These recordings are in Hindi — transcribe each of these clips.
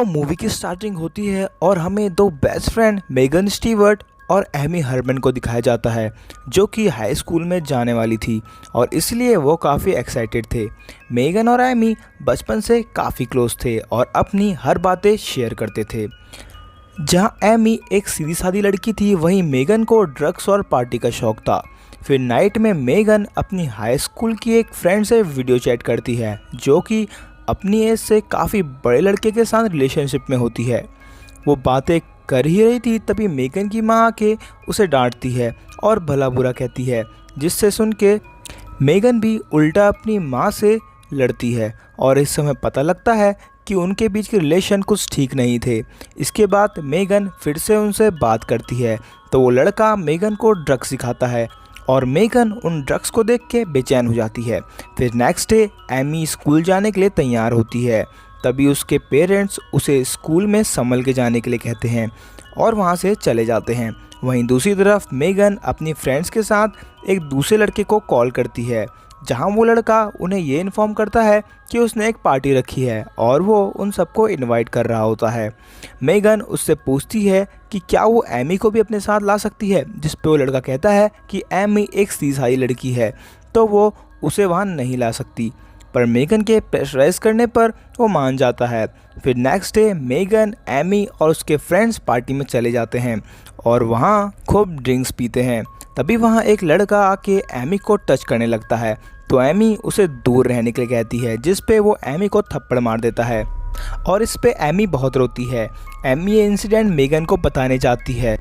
मूवी की स्टार्टिंग होती है और हमें दो बेस्ट फ्रेंड मेगन स्टीवर्ट और एमी हर्मन को दिखाया जाता है जो कि हाई स्कूल में जाने वाली थी और इसलिए वो काफ़ी एक्साइटेड थे। मेगन और एमी बचपन से काफ़ी क्लोज थे और अपनी हर बातें शेयर करते थे। जहां एमी एक सीधी सादी लड़की थी, वहीं मेगन को ड्रग्स और पार्टी का शौक था। फिर नाइट में मेगन अपनी हाई स्कूल की एक फ्रेंड से वीडियो चैट करती है जो कि अपनी एज से काफ़ी बड़े लड़के के साथ रिलेशनशिप में होती है। वो बातें कर ही रही थी तभी मेगन की माँ आके उसे डांटती है और भला बुरा कहती है, जिससे सुन के मेगन भी उल्टा अपनी माँ से लड़ती है और इस समय पता लगता है कि उनके बीच के रिलेशन कुछ ठीक नहीं थे। इसके बाद मेगन फिर से उनसे बात करती है तो वो लड़का मेगन को ड्रग्स सिखाता है और मेगन उन ड्रग्स को देख के बेचैन हो जाती है। फिर नेक्स्ट डे एमी स्कूल जाने के लिए तैयार होती है, तभी उसके पेरेंट्स उसे स्कूल में संभल के जाने के लिए कहते हैं और वहाँ से चले जाते हैं। वहीं दूसरी तरफ मेगन अपनी फ्रेंड्स के साथ एक दूसरे लड़के को कॉल करती है, जहाँ वो लड़का उन्हें ये इन्फॉर्म करता है कि उसने एक पार्टी रखी है और वो उन सबको इनवाइट कर रहा होता है। मेगन उससे पूछती है कि क्या वो एमी को भी अपने साथ ला सकती है, जिस पे वो लड़का कहता है कि एमी एक सीधी लड़की है तो वो उसे वहाँ नहीं ला सकती, पर मेगन के प्रेशराइज करने पर वो मान जाता है। फिर नेक्स्ट डे मेगन, एमी और उसके फ्रेंड्स पार्टी में चले जाते हैं और वहाँ खूब ड्रिंक्स पीते हैं। तभी वहाँ एक लड़का आके एमी को टच करने लगता है तो एमी उसे दूर रहने के लिए कहती है, जिस पे वो एमी को थप्पड़ मार देता है और इस पे एमी बहुत रोती है। एमी ये इंसिडेंट मेगन को बताने जाती है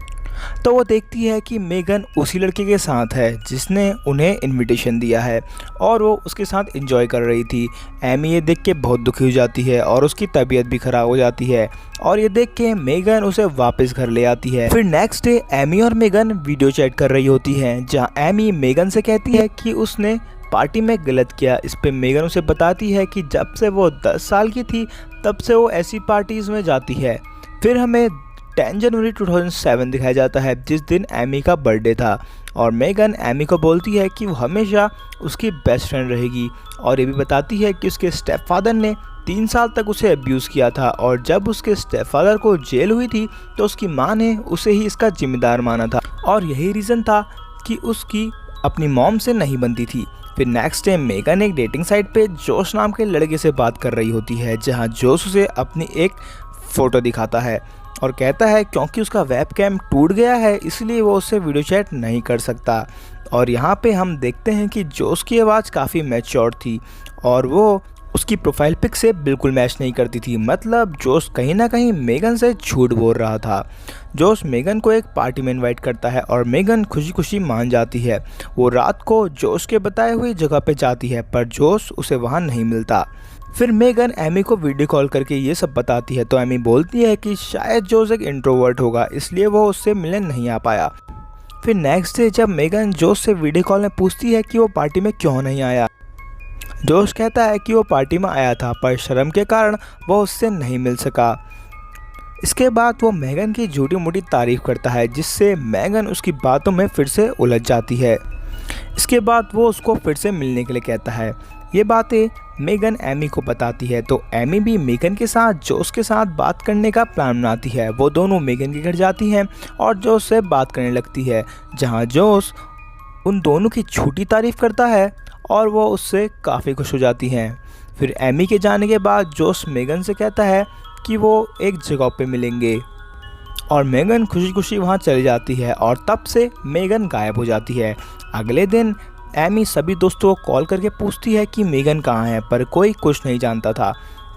तो वो देखती है कि मेगन उसी लड़के के साथ है जिसने उन्हें इनविटेशन दिया है और वो उसके साथ एंजॉय कर रही थी। एमी ये देख के बहुत दुखी हो जाती है और उसकी तबीयत भी ख़राब हो जाती है और ये देख के मेगन उसे वापस घर ले आती है। फिर नेक्स्ट डे एमी और मेगन वीडियो चैट कर रही होती हैं, जहाँ एमी मेगन से कहती है कि उसने पार्टी में गलत किया। इस पे मेगन उसे बताती है कि जब से वो 10 साल की थी तब से वो ऐसी पार्टीज़ में जाती है। फिर हमें 10 जनवरी 2007 दिखाया जाता है, जिस दिन एमी का बर्थडे था और मेगन एमी को बोलती है कि वो हमेशा उसकी बेस्ट फ्रेंड रहेगी और ये भी बताती है कि उसके स्टेप फादर ने 3 साल तक उसे अब्यूज़ किया था और जब उसके स्टेप फादर को जेल हुई थी तो उसकी माँ ने उसे ही इसका जिम्मेदार माना था और यही रीज़न था कि उसकी अपनी मॉम से नहीं बनती थी। फिर नेक्स्ट डे मेगन एक डेटिंग साइट पे जोश नाम के लड़के से बात कर रही होती है, जहाँ जोश उसे अपनी एक फ़ोटो दिखाता है और कहता है क्योंकि उसका वेबकैम टूट गया है इसलिए वो उससे वीडियो चैट नहीं कर सकता। और यहाँ पे हम देखते हैं कि जोश की आवाज़ काफ़ी मैच्योर थी और वो उसकी प्रोफाइल पिक से बिल्कुल मैच नहीं करती थी। मतलब जोश कहीं ना कहीं मेगन से झूठ बोल रहा था। जोश मेगन को एक पार्टी में इनवाइट करता है और मेगन खुशी खुशी मान जाती है। वो रात को जोश के बताए हुई जगह पे जाती है पर जोश उसे वहाँ नहीं मिलता। फिर मेगन एमी को वीडियो कॉल करके ये सब बताती है तो एमी बोलती है कि शायद जोश एक इंट्रोवर्ट होगा इसलिए वो उससे मिलने नहीं आ पाया। फिर नेक्स्ट डे जब मेगन जोश से वीडियो कॉल में पूछती है कि वो पार्टी में क्यों नहीं आया, जोश कहता है कि वो पार्टी में आया था पर शर्म के कारण वो उससे नहीं मिल सका। इसके बाद वो मेगन की झूठी मूठी तारीफ करता है, जिससे मेगन उसकी बातों में फिर से उलझ जाती है। इसके बाद वो उसको फिर से मिलने के लिए कहता है। ये बातें मेगन एमी को बताती है तो एमी भी मेगन के साथ जोश के साथ बात करने का प्लान बनाती है। वो दोनों मेगन के घर जाती हैं और जोश से बात करने लगती है, जहाँ जोश उन दोनों की झूठी तारीफ करता है और वो उससे काफ़ी खुश हो जाती हैं। फिर एमी के जाने के बाद जोश मेगन से कहता है कि वो एक जगह पे मिलेंगे और मेगन खुशी खुशी वहाँ चली जाती है और तब से मेगन गायब हो जाती है। अगले दिन एमी सभी दोस्तों को कॉल करके पूछती है कि मेगन कहाँ है, पर कोई कुछ नहीं जानता था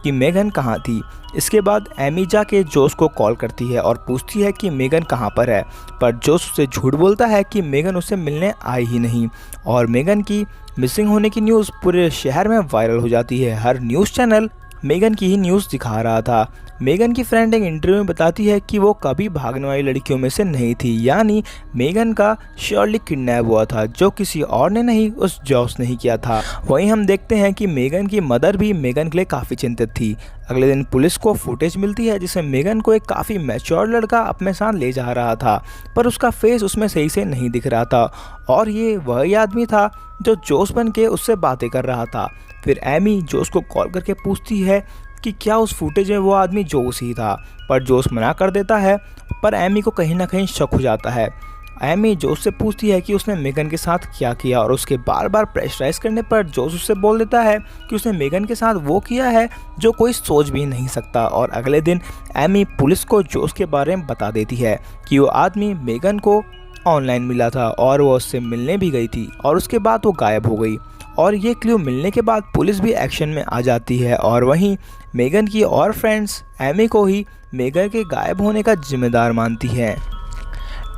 कि मेगन कहाँ थी। इसके बाद एमी जाके जोश को कॉल करती है और पूछती है कि मेगन कहाँ पर है, पर जोश उसे झूठ बोलता है कि मेगन उसे मिलने आई ही नहीं और मेगन की मिसिंग होने की न्यूज़ पूरे शहर में वायरल हो जाती है। हर न्यूज़ चैनल मेगन की ही न्यूज़ दिखा रहा था। मेगन की फ्रेंड एक इंटरव्यू में बताती है कि वो कभी भागने वाली लड़कियों में से नहीं थी, यानी मेगन का श्योरली किडनैप हुआ था, जो किसी और ने नहीं उस जोश ने ही किया था। वहीं हम देखते हैं कि मेगन की मदर भी मेगन के लिए काफ़ी चिंतित थी। अगले दिन पुलिस को फुटेज मिलती है जिसमें मेगन को एक काफ़ी मैच्योर लड़का अपने साथ ले जा रहा था, पर उसका फेस उसमें सही से नहीं दिख रहा था और ये वही आदमी था जो जोश बन के उससे बातें कर रहा था। फिर एमी जोश को कॉल करके पूछती है कि क्या उस फुटेज में वो आदमी जोस ही था, पर जोस मना कर देता है। पर एमी को कहीं ना कहीं शक हो जाता है। एमी जोस से पूछती है कि उसने मेगन के साथ क्या किया और उसके बार बार प्रेशराइज करने पर जोस उससे बोल देता है कि उसने मेगन के साथ वो किया है जो कोई सोच भी नहीं सकता। और अगले दिन एमी पुलिस को जोस के बारे में बता देती है कि वो आदमी मेगन को ऑनलाइन मिला था और वो उससे मिलने भी गई थी और उसके बाद वो गायब हो गई। और ये क्लू मिलने के बाद पुलिस भी एक्शन में आ जाती है और वहीं मेगन की और फ्रेंड्स एमी को ही मेगन के गायब होने का जिम्मेदार मानती है।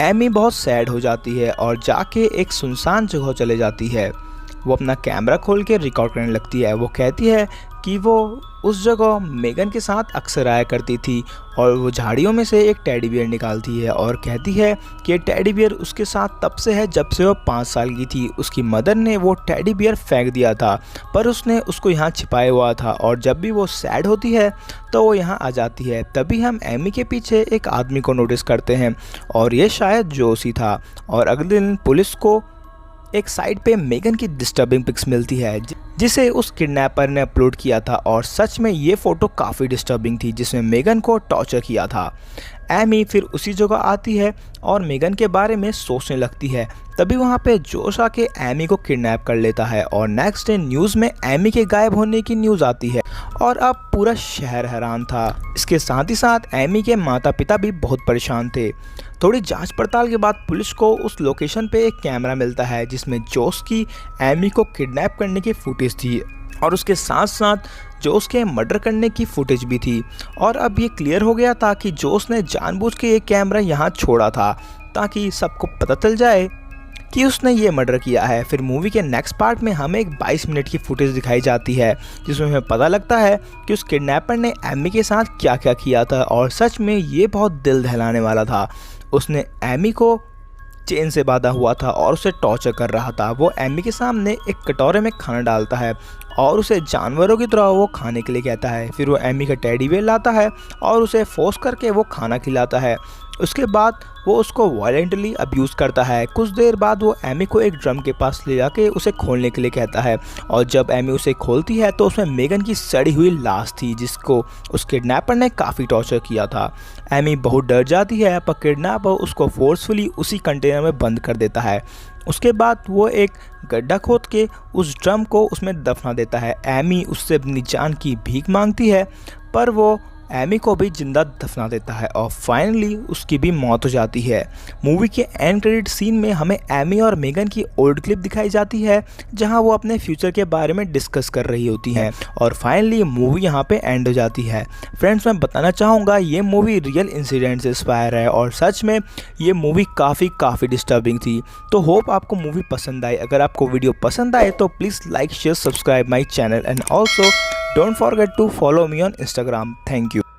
एमी बहुत सैड हो जाती है और जाके एक सुनसान जगह चले जाती है। वो अपना कैमरा खोल के रिकॉर्ड करने लगती है। वो कहती है कि वो उस जगह मेगन के साथ अक्सर आया करती थी और वो झाड़ियों में से एक टेडी बियर निकालती है और कहती है कि टेडी बियर उसके साथ तब से है जब से वो 5 साल की थी। उसकी मदर ने वो टेडी बियर फेंक दिया था पर उसने उसको यहाँ छिपाया हुआ था और जब भी वो सैड होती है तो वो यहाँ आ जाती है। तभी हम एमी के पीछे एक आदमी को नोटिस करते हैं और ये शायद जोस ही था। और अगले दिन पुलिस को एक साइट पे मेगन की डिस्टर्बिंग पिक्स मिलती है जिसे उस किडनैपर ने अपलोड किया था और सच में ये फ़ोटो काफ़ी डिस्टर्बिंग थी जिसमें मेगन को टॉर्चर किया था। एमी फिर उसी जगह आती है और मेगन के बारे में सोचने लगती है। तभी वहाँ पे जोश आके एमी को किडनैप कर लेता है और नेक्स्ट डे न्यूज़ में एमी के गायब होने की न्यूज़ आती है और अब पूरा शहर हैरान था। इसके साथ ही साथ एमी के माता पिता भी बहुत परेशान थे। थोड़ी जांच पड़ताल के बाद पुलिस को उस लोकेशन पे एक कैमरा मिलता है जिसमें जोस की एमी को किडनैप करने की फुटेज थी और उसके साथ साथ जोस के मर्डर करने की फुटेज भी थी। और अब ये क्लियर हो गया था कि जोस ने जानबूझ के एक कैमरा यहाँ छोड़ा था ताकि सबको पता चल जाए कि उसने ये मर्डर किया है। फिर मूवी के नेक्स्ट पार्ट में हमें एक 22 मिनट की फुटेज दिखाई जाती है जिसमें हमें पता लगता है कि उस किडनैपर ने एमी के साथ क्या क्या किया था और सच में ये बहुत दिल दहलाने वाला था। उसने एमी को चेन से बांधा हुआ था और उसे टॉर्चर कर रहा था। वो एमी के सामने एक कटोरे में खाना डालता है और उसे जानवरों की तरह वो खाने के लिए कहता है। फिर वो एमी का टेडी बेयर लाता है और उसे फोर्स करके वो खाना खिलाता है। उसके बाद वो उसको वायलेंटली अब्यूज़ करता है। कुछ देर बाद वो एमी को एक ड्रम के पास ले जाके उसे खोलने के लिए कहता है और जब एमी उसे खोलती है तो उसमें मेगन की सड़ी हुई लाश थी जिसको उस किडनैपर ने काफ़ी टॉर्चर किया था। एमी बहुत डर जाती है पर किडनैपर उसको फोर्सफुली उसी कंटेनर में बंद कर देता है। उसके बाद वो एक गड्ढा खोद के उस ड्रम को उसमें दफना देता है। एमी उससे अपनी जान की भीख मांगती है पर वो एमी को भी जिंदा दफना देता है और फाइनली उसकी भी मौत हो जाती है। मूवी के एंड क्रेडिट सीन में हमें एमी और मेगन की ओल्ड क्लिप दिखाई जाती है जहां वो अपने फ्यूचर के बारे में डिस्कस कर रही होती हैं और फाइनली मूवी यहां पे एंड हो जाती है। फ्रेंड्स, मैं बताना चाहूँगा ये मूवी रियल इंसिडेंट से इंस्पायर है और सच में ये मूवी काफ़ी डिस्टर्बिंग थी। तो होप आपको मूवी पसंद आए। अगर आपको वीडियो पसंद आए तो please like share subscribe my channel and also don't forget to follow me on Instagram. Thank you.